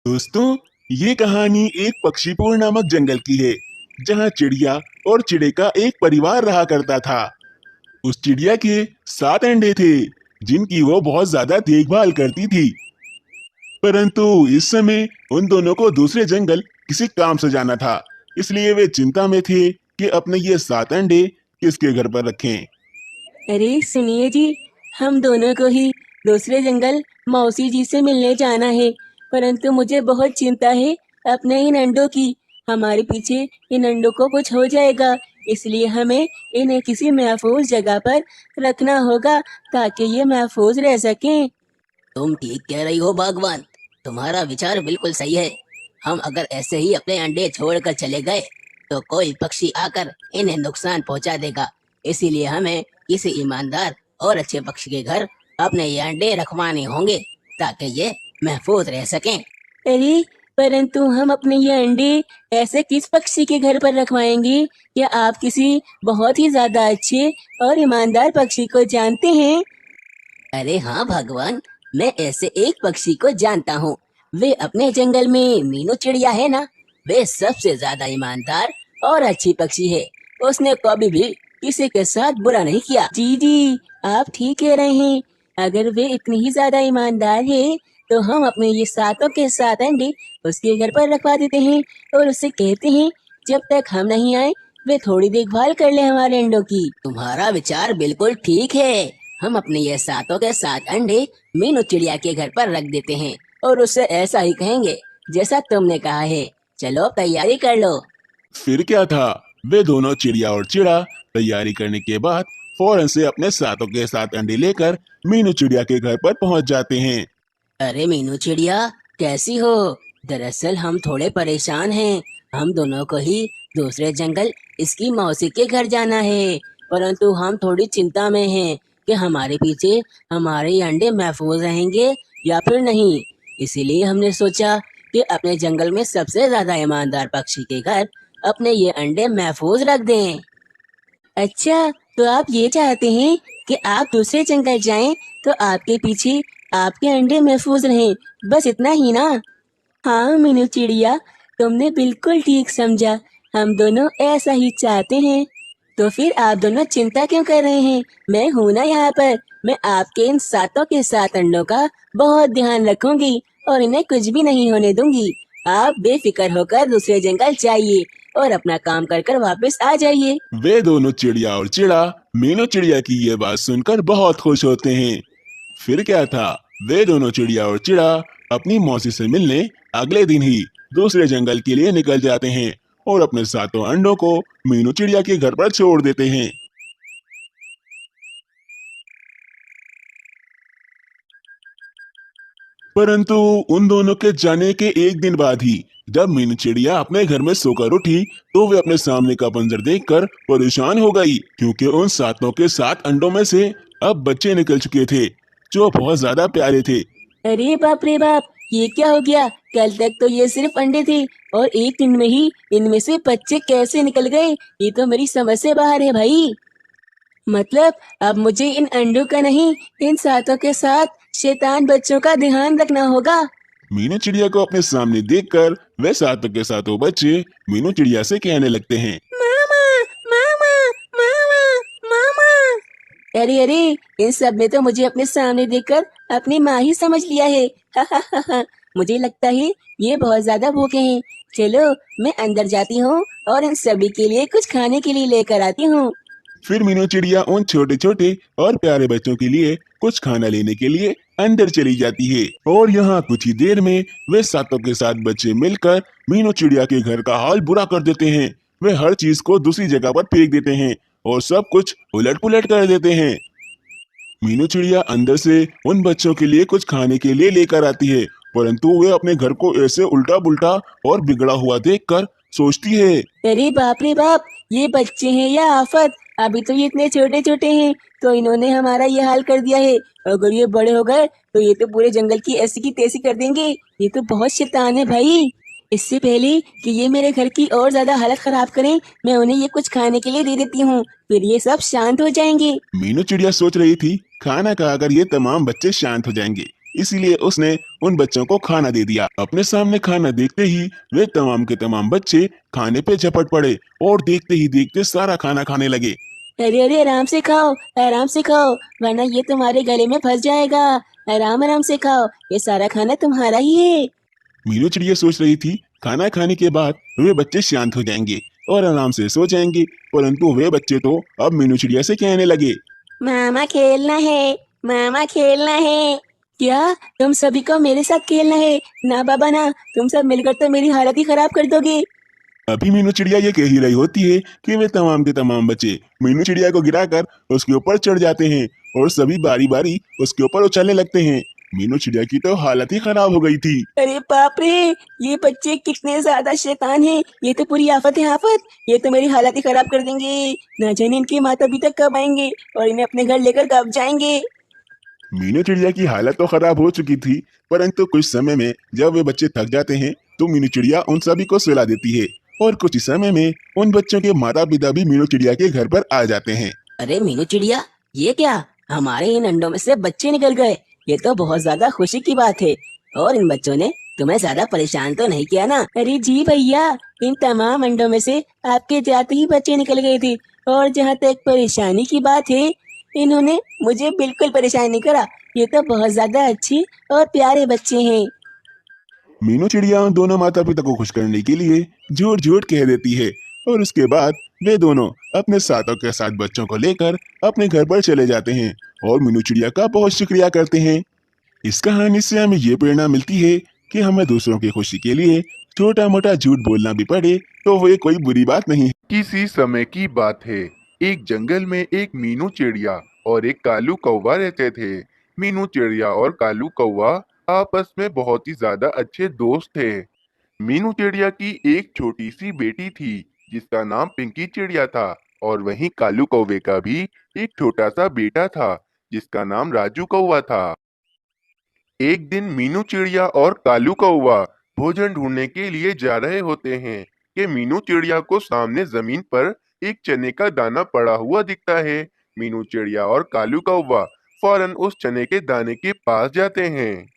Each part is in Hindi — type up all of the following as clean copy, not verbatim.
दोस्तों, ये कहानी एक पक्षीपुर नामक जंगल की है, जहाँ चिड़िया और चिड़े का एक परिवार रहा करता था। उस चिड़िया के 7 अंडे थे, जिनकी वो बहुत ज्यादा देखभाल करती थी। परंतु इस समय उन दोनों को दूसरे जंगल किसी काम से जाना था, इसलिए वे चिंता में थे कि अपने ये 7 अंडे किसके घर पर रखें। अरे सुनिए जी, हम दोनों को ही दूसरे जंगल मौसी जी से मिलने जाना है, परंतु मुझे बहुत चिंता है अपने इन अंडों की। हमारे पीछे इन अंडों को कुछ हो जाएगा, इसलिए हमें इन्हें किसी महफूज जगह पर रखना होगा ताकि ये महफूज रह सकें। तुम ठीक कह रही हो भगवान, तुम्हारा विचार बिल्कुल सही है। हम अगर ऐसे ही अपने अंडे छोड़कर चले गए तो कोई पक्षी आकर इन्हें नुकसान पहुंचा देगा। इसीलिए हमें किसी ईमानदार और अच्छे पक्षी के घर अपने ये अंडे रखवाने होंगे ताकि ये महफूज रह सकें। अरे परंतु हम अपने ये अंडे ऐसे किस पक्षी के घर पर रखवाएंगे? क्या आप किसी बहुत ही ज्यादा अच्छे और ईमानदार पक्षी को जानते हैं? अरे हाँ भगवान, मैं ऐसे एक पक्षी को जानता हूँ। वे अपने जंगल में मीनू चिड़िया है ना, वे सबसे ज्यादा ईमानदार और अच्छी पक्षी है। उसने कभी भी किसी के साथ बुरा नहीं किया। जी, आप ठीक कह रहे हैं। अगर वे इतनी ही ज्यादा ईमानदार है तो हम अपने ये 7 के 7 अंडे उसके घर पर रखवा देते हैं और उससे कहते हैं जब तक हम नहीं आए वे थोड़ी देखभाल कर ले हमारे अंडों की। तुम्हारा विचार बिल्कुल ठीक है। हम अपने ये 7 के 7 अंडे मीनू चिड़िया के घर पर रख देते हैं और उससे ऐसा ही कहेंगे जैसा तुमने कहा है। चलो तैयारी कर लो। फिर क्या था, वे दोनों चिड़िया और चिड़ा तैयारी करने के बाद फौरन से अपने 7 के 7 अंडे लेकर मीनू चिड़िया के घर पर पहुंच जाते हैं। अरे मीनू चिड़िया, कैसी हो? दरअसल हम थोड़े परेशान हैं। हम दोनों को ही दूसरे जंगल इसकी मौसी के घर जाना है, परंतु हम थोड़ी चिंता में हैं कि हमारे पीछे हमारे ये अंडे महफूज रहेंगे या फिर नहीं। इसीलिए हमने सोचा कि अपने जंगल में सबसे ज्यादा ईमानदार पक्षी के घर अपने ये अंडे महफूज रख दें। अच्छा, तो आप ये चाहते हैं कि आप दूसरे जंगल जाएं तो आपके पीछे आपके अंडे महफूज रहें, बस इतना ही ना? हाँ मीनू चिड़िया, तुमने बिल्कुल ठीक समझा। हम दोनों ऐसा ही चाहते हैं। तो फिर आप दोनों चिंता क्यों कर रहे हैं? मैं हूँ ना यहाँ पर। मैं आपके इन 7 के 7 अंडों का बहुत ध्यान रखूंगी और इन्हें कुछ भी नहीं होने दूंगी। आप बेफिक्र होकर दूसरे जंगल जाइए और अपना काम कर कर वापस आ जाइए। वे दोनों चिड़िया और चिड़ा मीनू चिड़िया की ये बात सुनकर बहुत खुश होते हैं। फिर क्या था, वे दोनों चिड़िया और चिड़ा अपनी मौसी से मिलने अगले दिन ही दूसरे जंगल के लिए निकल जाते हैं और अपने 7 अंडों को मीनू चिड़िया के घर पर छोड़ देते हैं। परंतु उन दोनों के जाने के एक दिन बाद ही जब मीनू चिड़िया अपने घर में सोकर उठी तो वे अपने सामने का मंजर देखकर परेशान हो गई, क्योंकि उन 7 के 7 अंडों में से अब बच्चे निकल चुके थे जो बहुत ज्यादा प्यारे थे। अरे बाप रे बाप, ये क्या हो गया? कल तक तो ये सिर्फ अंडे थे और एक दिन में ही इनमें से बच्चे कैसे निकल गए? ये तो मेरी समझ से बाहर है भाई। मतलब अब मुझे इन अंडों का नहीं, इन 7 के 7 शैतान बच्चों का ध्यान रखना होगा। मीनू चिड़िया को अपने सामने देखकर वे 7 के 7 बच्चे मीनू चिड़िया से कहने लगते हैं, मामा, मामा, मामा, मामा। अरे इन सब में तो मुझे अपने सामने देखकर अपनी माँ ही समझ लिया है। हा हा हा हा। मुझे लगता है ये बहुत ज्यादा भूखे हैं। चलो मैं अंदर जाती हूँ और इन सभी के लिए कुछ खाने के लिए लेकर आती हूँ। फिर मीनू चिड़िया उन छोटे छोटे और प्यारे बच्चों के लिए कुछ खाना लेने के लिए अंदर चली जाती है और यहाँ कुछ ही देर में वे 7 के 7 बच्चे मिलकर मीनू चिड़िया के घर का हाल बुरा कर देते हैं। वे हर चीज को दूसरी जगह पर फेंक देते हैं और सब कुछ उलट पुलट कर देते हैं। मीनू चिड़िया अंदर से उन बच्चों के लिए कुछ खाने के लिए लेकर आती है, परंतु वे अपने घर को ऐसे उल्टा पुल्टा और बिगड़ा हुआ देखकर सोचती है, अरे बाप रे बाप, ये बच्चे हैं या आफत? अभी तो ये इतने छोटे छोटे हैं तो इन्होंने हमारा ये हाल कर दिया है। अगर ये बड़े हो गए तो ये तो पूरे जंगल की ऐसी की तैसी कर देंगे। ये तो बहुत शैतान है भाई। इससे पहले कि ये मेरे घर की और ज्यादा हालत खराब करें, मैं उन्हें ये कुछ खाने के लिए दे देती हूँ, फिर ये सब शांत हो जाएंगे। मीनू चिड़िया सोच रही थी खाना खाकर ये तमाम बच्चे शांत हो जाएंगे, इसीलिए उसने उन बच्चों को खाना दे दिया। अपने सामने खाना देखते ही वे तमाम के तमाम बच्चे खाने पे झपट पड़े और देखते ही देखते सारा खाना खाने लगे। अरे अरे आराम से खाओ, वरना ये तुम्हारे गले में फंस जाएगा। आराम आराम से खाओ, ये सारा खाना तुम्हारा ही है। मीनू चिड़िया सोच रही थी खाना खाने के बाद वे बच्चे शांत हो जाएंगे और आराम से सो जाएंगे, परंतु वे बच्चे तो अब मीनू चिड़िया से कहने लगे, मामा खेलना है, मामा खेलना है। क्या तुम सभी को मेरे साथ खेलना है? ना बाबा ना, तुम सब मिलकर तो मेरी हालत ही खराब कर दोगे। अभी मीनू चिड़िया ये कह ही रही होती है कि वे तमाम के तमाम बच्चे मीनू चिड़िया को गिराकर उसके ऊपर चढ़ जाते हैं और सभी बारी बारी उसके ऊपर उछलने लगते हैं। मीनू चिड़िया की तो हालत ही खराब हो गई थी। अरे बाप रे, ये बच्चे कितने ज्यादा शैतान हैं। ये तो पूरी आफत है आफत। ये तो मेरी हालत ही खराब कर देंगे। ना जाने इनके माता पिता कब आएंगे और इन्हें अपने घर लेकर कब जाएंगे। मीनू चिड़िया की हालत तो खराब हो चुकी थी, परंतु कुछ समय में जब वे बच्चे थक जाते हैं तो मीनू चिड़िया उन सभी को सुला देती है और कुछ ही समय में उन बच्चों के माता पिता भी मीनू चिड़िया के घर पर आ जाते हैं। अरे मीनू चिड़िया, ये क्या, हमारे इन अंडों में से बच्चे निकल गए। ये तो बहुत ज्यादा खुशी की बात है। और इन बच्चों ने तुम्हें ज्यादा परेशान तो नहीं किया ना? अरे जी भैया, इन तमाम अंडों में से आपके जाते ही बच्चे निकल गए थे। और जहाँ तक परेशानी की बात है, इन्होंने मुझे बिल्कुल परेशान नहीं करा। ये तो बहुत ज्यादा अच्छे और प्यारे बच्चे हैं। मीनू चिड़िया उन दोनों माता पिता को खुश करने के लिए झूठ झूठ कह देती है और उसके बाद वे दोनों अपने साथों के साथ बच्चों को लेकर अपने घर पर चले जाते हैं और मीनू चिड़िया का बहुत शुक्रिया करते हैं। इस कहानी से हमें ये प्रेरणा मिलती है कि हमें दूसरों की खुशी के लिए छोटा मोटा झूठ बोलना भी पड़े तो वो कोई बुरी बात नहीं है। किसी समय की बात है। एक जंगल में एक मीनू चिड़िया और एक कालू कौवा रहते थे। मीनू चिड़िया और कालू कौवा आपस में बहुत ही ज्यादा अच्छे दोस्त थे। मीनू चिड़िया की एक छोटी सी बेटी थी जिसका नाम पिंकी चिड़िया था, और वहीं कालू कौवे का भी एक छोटा सा बेटा था जिसका नाम राजू कौवा था। एक दिन मीनू चिड़िया और कालू कौवा भोजन ढूंढने के लिए जा रहे होते हैं कि मीनू चिड़िया को सामने जमीन पर एक चने का दाना पड़ा हुआ दिखता है। मीनू चिड़िया और कालू कौवा फौरन उस चने के दाने के पास जाते हैं।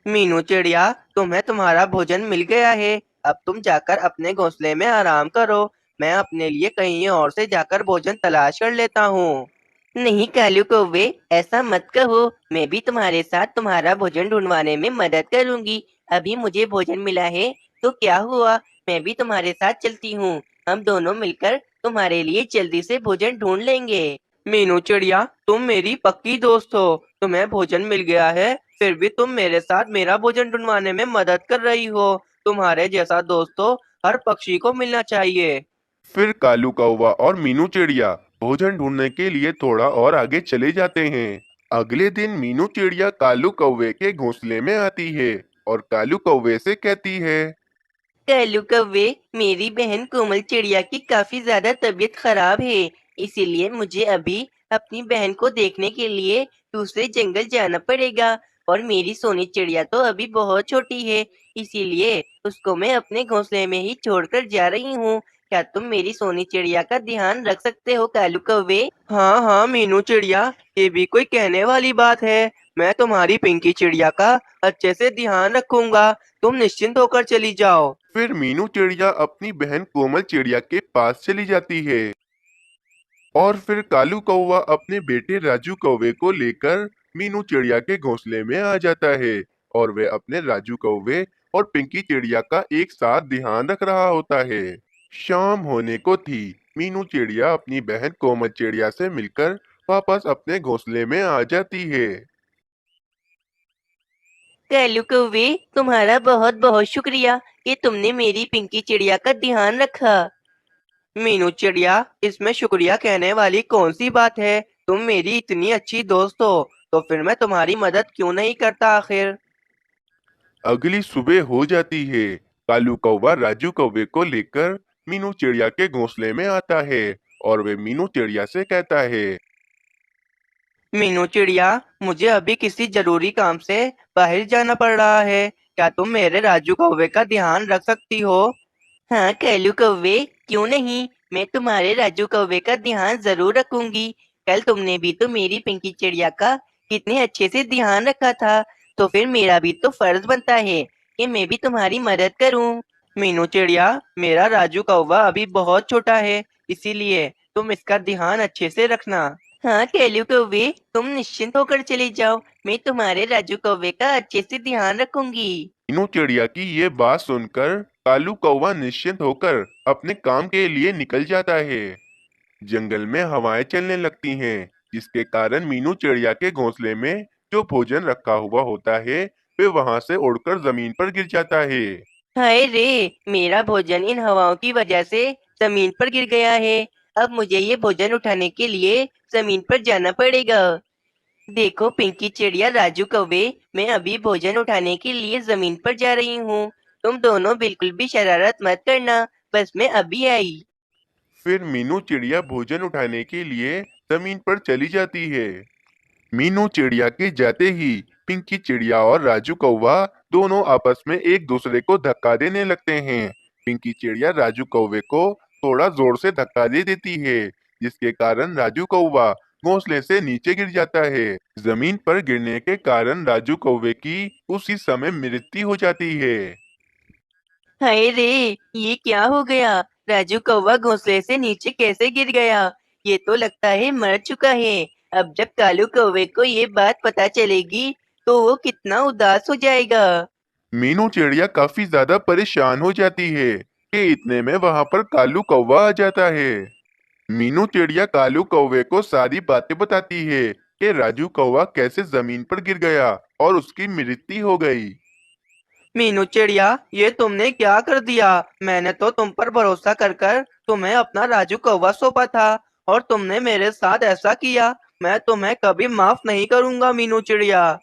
मीनू चिड़िया, तुम्हें तुम्हारा भोजन मिल गया है। अब तुम जाकर अपने घोंसले में आराम करो। मैं अपने लिए कहीं और से जाकर भोजन तलाश कर लेता हूँ। नहीं कालू कौवे, ऐसा मत कहो। मैं भी तुम्हारे साथ तुम्हारा भोजन ढूंढवाने में मदद करूंगी। अभी मुझे भोजन मिला है तो क्या हुआ, मैं भी तुम्हारे साथ चलती हूँ। हम दोनों मिलकर तुम्हारे लिए जल्दी से भोजन ढूंढ लेंगे। मीनू चिड़िया, तुम मेरी पक्की दोस्त हो। तुम्हें भोजन मिल गया है, फिर भी तुम मेरे साथ मेरा भोजन ढूंढवाने में मदद कर रही हो। तुम्हारे जैसा दोस्त तो हर पक्षी को मिलना चाहिए। फिर कालू कौवा और मीनू चिड़िया भोजन ढूंढने के लिए थोड़ा और आगे चले जाते हैं। अगले दिन मीनू चिड़िया कालू कौवे के घोंसले में आती है और कालू कौवे से कहती है, कालू कौवे, मेरी बहन कोमल चिड़िया की काफी ज्यादा तबीयत खराब है। इसीलिए मुझे अभी अपनी बहन को देखने के लिए दूसरे जंगल जाना पड़ेगा। और मेरी सोनी चिड़िया तो अभी बहुत छोटी है, इसीलिए उसको मैं अपने घोंसले में ही छोड़कर जा रही हूँ। क्या तुम मेरी सोनी चिड़िया का ध्यान रख सकते हो कालू कौवे? हाँ हाँ मीनू चिड़िया, ये भी कोई कहने वाली बात है। मैं तुम्हारी पिंकी चिड़िया का अच्छे से ध्यान रखूंगा। तुम निश्चिंत होकर चली जाओ। फिर मीनू चिड़िया अपनी बहन कोमल चिड़िया के पास चली जाती है और फिर कालू कौवा अपने बेटे राजू कौवे को लेकर मीनू चिड़िया के घोंसले में आ जाता है और वे अपने राजू कौवे और पिंकी चिड़िया का एक साथ ध्यान रख रहा होता है। शाम होने को थी। मीनू चिड़िया अपनी बहन कोमल चिड़िया से मिलकर वापस अपने घोंसले में आ जाती है। कालू कौवे, तुम्हारा बहुत बहुत शुक्रिया कि तुमने मेरी पिंकी चिड़िया का ध्यान रखा। मीनू चिड़िया, इसमें शुक्रिया कहने वाली कौन सी बात है? तुम मेरी इतनी अच्छी दोस्त हो तो फिर मैं तुम्हारी मदद क्यों नहीं करता आखिर। अगली सुबह हो जाती है। कालू कौवा राजू कौवे को लेकर मीनू चिड़िया के घोंसले में आता है और वे मीनू चिड़िया से कहता है, मीनू चिड़िया, मुझे अभी किसी जरूरी काम से बाहर जाना पड़ रहा है। क्या तुम मेरे राजू कौवे का ध्यान रख सकती हो? हाँ कालू कौवे, क्यों नहीं, मैं तुम्हारे राजू कौवे का ध्यान जरूर रखूंगी। कल तुमने भी तो मेरी पिंकी चिड़िया का कितने अच्छे से ध्यान रखा था। तो फिर मेरा भी तो फर्ज बनता है कि मैं भी तुम्हारी मदद करूं। मीनू चिड़िया, मेरा राजू कौवा अभी बहुत छोटा है, इसीलिए तुम इसका ध्यान अच्छे से रखना। हाँ केलू कौवे, तुम निश्चिंत होकर चले जाओ, मैं तुम्हारे राजू कौवे का अच्छे से ध्यान रखूंगी। मीनू चिड़िया की ये बात सुनकर कालू कौवा निश्चिंत होकर अपने काम के लिए निकल जाता है। जंगल में हवाएं चलने लगती हैं, जिसके कारण मीनू चिड़िया के घोंसले में जो भोजन रखा हुआ होता है वे वहां से उड़कर जमीन पर गिर जाता है। हाय रे, मेरा भोजन इन हवाओं की वजह से जमीन पर गिर गया है। अब मुझे ये भोजन उठाने के लिए जमीन पर जाना पड़ेगा। देखो पिंकी चिड़िया, राजू कौवे, मैं अभी भोजन उठाने के लिए जमीन पर जा रही हूँ। तुम दोनों बिल्कुल भी शरारत मत करना, बस मैं अभी आई। फिर मीनू चिड़िया भोजन उठाने के लिए जमीन पर चली जाती है। मीनू चिड़िया के जाते ही पिंकी चिड़िया और राजू कौवा दोनों आपस में एक दूसरे को धक्का देने लगते हैं। पिंकी चिड़िया राजू कौवे को थोड़ा जोर से धक्का दे देती है, जिसके कारण राजू कौवा घोंसले से नीचे गिर जाता है। जमीन पर गिरने के कारण राजू कौवे की उसी समय मृत्यु हो जाती है। हाय रे, ये क्या हो गया? राजू कौवा घोंसले से नीचे कैसे गिर गया? ये तो लगता है मर चुका है। अब जब कालू कौवे को ये बात पता चलेगी तो वो कितना उदास हो जाएगा। मीनू चिड़िया काफी ज्यादा परेशान हो जाती है कि इतने में वहां पर कालू कौवा आ जाता है। मीनू चिड़िया कालू कौवे को सारी बातें बताती है कि राजू कौवा कैसे जमीन पर गिर गया और उसकी मृत्यु हो गई। मीनू चिड़िया, ये तुमने क्या कर दिया? मैंने तो तुम पर भरोसा कर कर तुम्हें अपना राजू कौवा सौंपा था और तुमने मेरे साथ ऐसा किया। मैं तुम्हें कभी माफ नहीं करूंगा मीनू चिड़िया।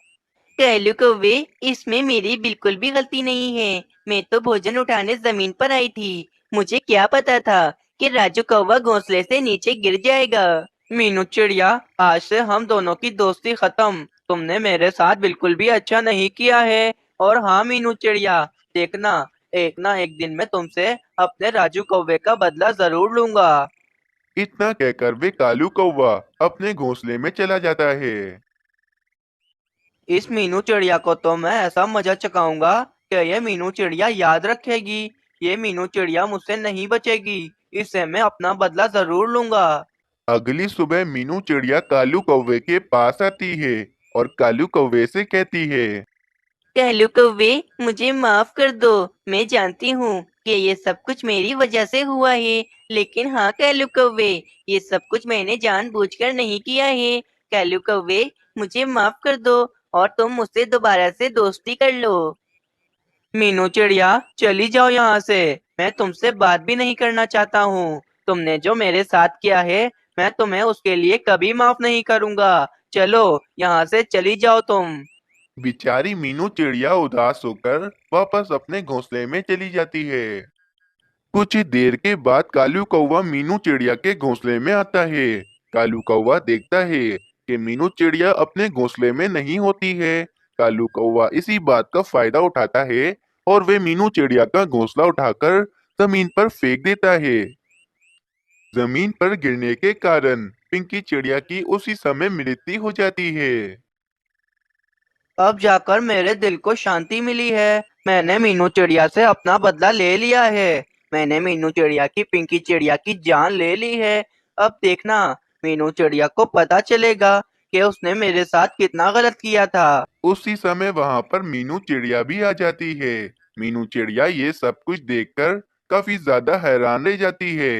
टहलू कौवे, इसमें मेरी बिल्कुल भी गलती नहीं है। मैं तो भोजन उठाने जमीन पर आई थी। मुझे क्या पता था कि राजू कौवा घोंसले से नीचे गिर जाएगा। मीनू चिड़िया, आज से हम दोनों की दोस्ती खत्म। तुमने मेरे साथ बिल्कुल भी अच्छा नहीं किया है। और हाँ मीनू चिड़िया, देखना, एक ना एक दिन मैं तुमसे अपने राजू कौवे का बदला जरूर लूंगा। इतना कहकर वे कालू कौवा अपने घोंसले में चला जाता है। इस मीनू चिड़िया को तो मैं ऐसा मजा चखाऊंगा कि ये मीनू चिड़िया याद रखेगी। ये मीनू चिड़िया मुझसे नहीं बचेगी। इससे मैं अपना बदला जरूर लूंगा। अगली सुबह मीनू चिड़िया कालू कौवे के पास आती है और कालू कौवे से कहती है। टहलू कौवे, मुझे माफ कर दो। मैं जानती हूँ कि ये सब कुछ मेरी वजह से हुआ है, लेकिन हाँ टहलू कौवे, ये सब कुछ मैंने जानबूझकर नहीं किया है। टहलू कौवे, मुझे माफ कर दो और तुम मुझसे दोबारा से दोस्ती कर लो। मीनू चिड़िया, चली जाओ यहाँ से। मैं तुमसे बात भी नहीं करना चाहता हूँ। तुमने जो मेरे साथ किया है, मैं तुम्हें उसके लिए कभी माफ नहीं करूँगा। चलो, यहाँ से चली जाओ तुम। बेचारी मीनू चिड़िया उदास होकर वापस अपने घोंसले में चली जाती है। कुछ ही देर के बाद कालू कौवा मीनू चिड़िया के घोंसले में आता है। कालू कौवा देखता है कि मीनू चिड़िया अपने घोंसले में नहीं होती है। कालू कौवा इसी बात का फायदा उठाता है और वे मीनू चिड़िया का घोंसला उठाकर जमीन पर फेंक देता है। जमीन पर गिरने के कारण पिंकी चिड़िया की उसी समय मृत्यु हो जाती है। अब जाकर मेरे दिल को शांति मिली है। मैंने मीनू चिड़िया से अपना बदला ले लिया है। मैंने मीनू चिड़िया की पिंकी चिड़िया की जान ले ली है। अब देखना, मीनू चिड़िया को पता चलेगा कि उसने मेरे साथ कितना गलत किया था। उसी समय वहां पर मीनू चिड़िया भी आ जाती है। मीनू चिड़िया ये सब कुछ देखकर काफी ज्यादा हैरान रह जाती है।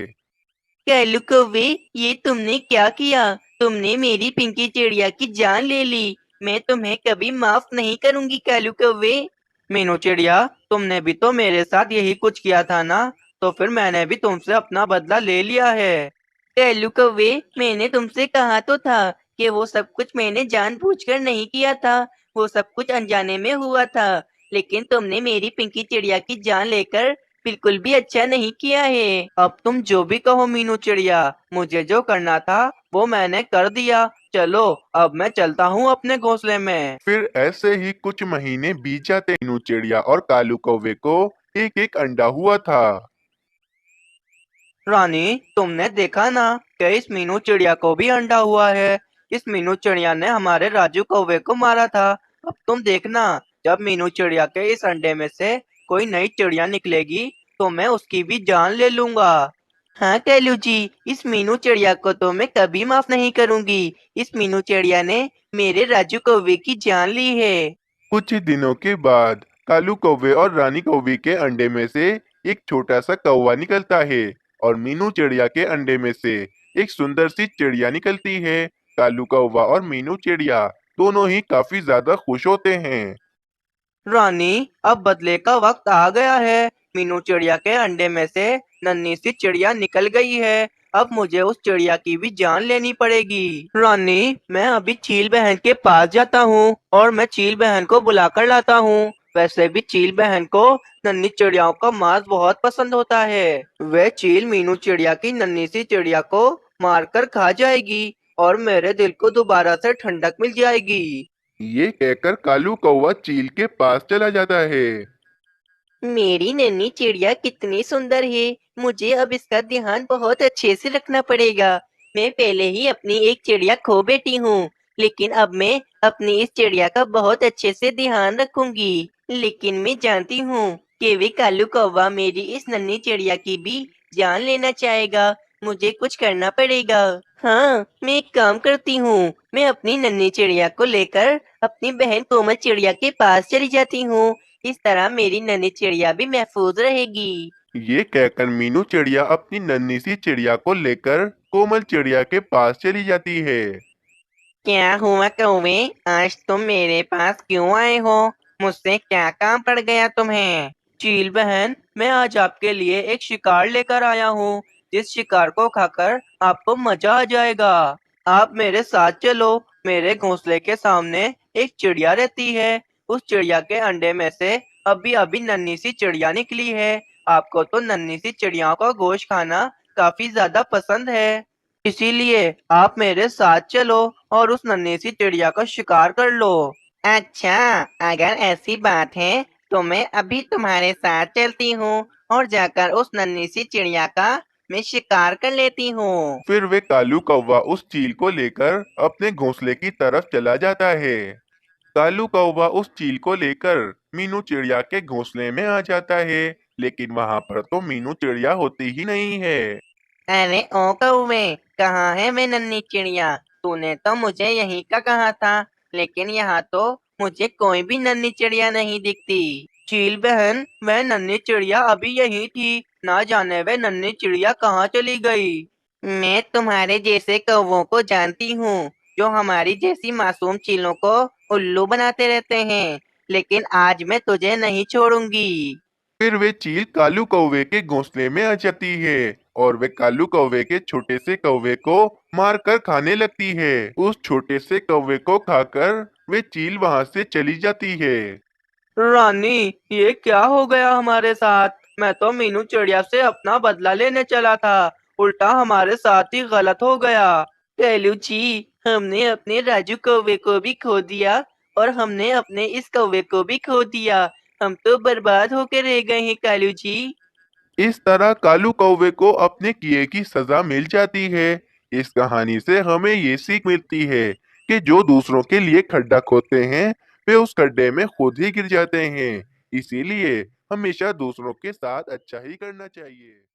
कैलू कौवे, ये तुमने क्या किया? तुमने मेरी पिंकी चिड़िया की जान ले ली। मैं तुम्हें कभी माफ नहीं करूंगी कैलू कौवे। मीनू चिड़िया, तुमने भी तो मेरे साथ यही कुछ किया था ना, तो फिर मैंने भी तुमसे अपना बदला ले लिया है। कैलू कौवे, मैंने तुमसे कहा तो था कि वो सब कुछ मैंने जानबूझकर नहीं किया था। वो सब कुछ अनजाने में हुआ था। लेकिन तुमने मेरी पिंकी चिड़िया की जान लेकर बिल्कुल भी अच्छा नहीं किया है। अब तुम जो भी कहो मीनू चिड़िया, मुझे जो करना था वो मैंने कर दिया। चलो, अब मैं चलता हूँ अपने घोंसले में। फिर ऐसे ही कुछ महीने बीत जाते। मीनू चिड़िया और कालू कौवे को एक एक अंडा हुआ था। रानी, तुमने देखा ना कि इस मीनू चिड़िया को भी अंडा हुआ है। इस मीनू चिड़िया ने हमारे राजू कौवे को मारा था। अब तुम देखना, जब मीनू चिड़िया के इस अंडे में से कोई नई चिड़िया निकलेगी तो मैं उसकी भी जान ले लूंगा। हाँ कैलू जी, इस मीनू चिड़िया को तो मैं कभी माफ नहीं करूंगी। इस मीनू चिड़िया ने मेरे राजू कौवे की जान ली है। कुछ ही दिनों के बाद कालू कौवे और रानी कौवे के अंडे में से एक छोटा सा कौवा निकलता है और मीनू चिड़िया के अंडे में से एक सुंदर सी चिड़िया निकलती है। कालू कौवा और मीनू चिड़िया दोनों ही काफी ज्यादा खुश होते हैं। रानी, अब बदले का वक्त आ गया है। मीनू चिड़िया के अंडे में से नन्ही सी चिड़िया निकल गई है। अब मुझे उस चिड़िया की भी जान लेनी पड़ेगी। रानी, मैं अभी चील बहन के पास जाता हूँ और मैं चील बहन को बुलाकर लाता हूँ। वैसे भी चील बहन को नन्ही चिड़ियाओं का मांस बहुत पसंद होता है। वह चील मीनू चिड़िया की नन्ही सी चिड़िया को मारकर खा जाएगी और मेरे दिल को दोबारा से ठंडक मिल जाएगी। ये कहकर कालू कौवा चील के पास चला जाता है। मेरी नन्ही चिड़िया कितनी सुंदर है। मुझे अब इसका ध्यान बहुत अच्छे से रखना पड़ेगा। मैं पहले ही अपनी एक चिड़िया खो बैठी हूँ, लेकिन अब मैं अपनी इस चिड़िया का बहुत अच्छे से ध्यान रखूंगी। लेकिन मैं जानती हूँ कि वे कालू कौवा मेरी इस नन्ही चिड़िया की भी जान लेना चाहेगा। मुझे कुछ करना पड़ेगा। हाँ, मैं एक काम करती हूँ। मैं अपनी नन्ही चिड़िया को लेकर अपनी बहन कोमल चिड़िया के पास चली जाती हूँ। इस तरह मेरी नन्ही चिड़िया भी महफूज रहेगी। ये कहकर मीनू चिड़िया अपनी नन्ही सी चिड़िया को लेकर कोमल चिड़िया के पास चली जाती है। क्या हुआ कौवे, आज तुम मेरे पास क्यों आए हो? मुझसे क्या काम पड़ गया तुम्हें? चील बहन, मैं आज आपके लिए एक शिकार लेकर आया हूँ। जिस शिकार को खाकर आपको मजा आ जाएगा। आप मेरे साथ चलो। मेरे घोंसले के सामने एक चिड़िया रहती है। उस चिड़िया के अंडे में से अभी अभी नन्ही सी चिड़िया निकली है। आपको तो नन्ही सी चिड़ियाओं का गोश्त खाना काफी ज्यादा पसंद है, इसीलिए आप मेरे साथ चलो और उस नन्ही सी चिड़िया का शिकार कर लो। अच्छा, अगर ऐसी बात है तो मैं अभी तुम्हारे साथ चलती हूँ और जाकर उस नन्ही सी चिड़िया का मैं शिकार कर लेती हूँ। फिर वे कालू कौवा उस चील को लेकर अपने घोंसले की तरफ चला जाता है। कालू कौवा उस चील को लेकर मीनू चिड़िया के घोंसले में आ जाता है, लेकिन वहां पर तो मीनू चिड़िया होती ही नहीं है। अरे ओ कौवे, कहाँ है मैं नन्ही चिड़िया? तूने तो मुझे यहीं का कहा था, लेकिन यहाँ तो मुझे कोई भी नन्ही चिड़िया नहीं दिखती। चील बहन, वह नन्ही चिड़िया अभी यहीं थी। ना जाने वह नन्ही चिड़िया कहाँ चली गई। मैं तुम्हारे जैसे कौवों को जानती हूँ, जो हमारी जैसी मासूम चीलों को उल्लू बनाते रहते हैं। लेकिन आज मैं तुझे नहीं छोड़ूंगी। फिर वे चील कालू कौवे के घोंसले में आ जाती है और वे कालू कौवे के छोटे से कौवे को मारकर खाने लगती है। उस छोटे से कौवे को खाकर वे चील वहां से चली जाती है। रानी, ये क्या हो गया हमारे साथ? मैं तो मीनू चिड़िया से अपना बदला लेने चला था, उल्टा हमारे साथ ही गलत हो गया। कैलू जी, हमने अपने राजू कौवे को भी खो दिया और हमने अपने इस कौवे को भी खो दिया। हम तो बर्बाद होकर रह गए हैं कालू जी। इस तरह कालू कौवे को अपने किए की सजा मिल जाती है। इस कहानी से हमें ये सीख मिलती है कि जो दूसरों के लिए खड्डा खोदते हैं वे उस खड्डे में खुद ही गिर जाते हैं। इसीलिए हमेशा दूसरों के साथ अच्छा ही करना चाहिए।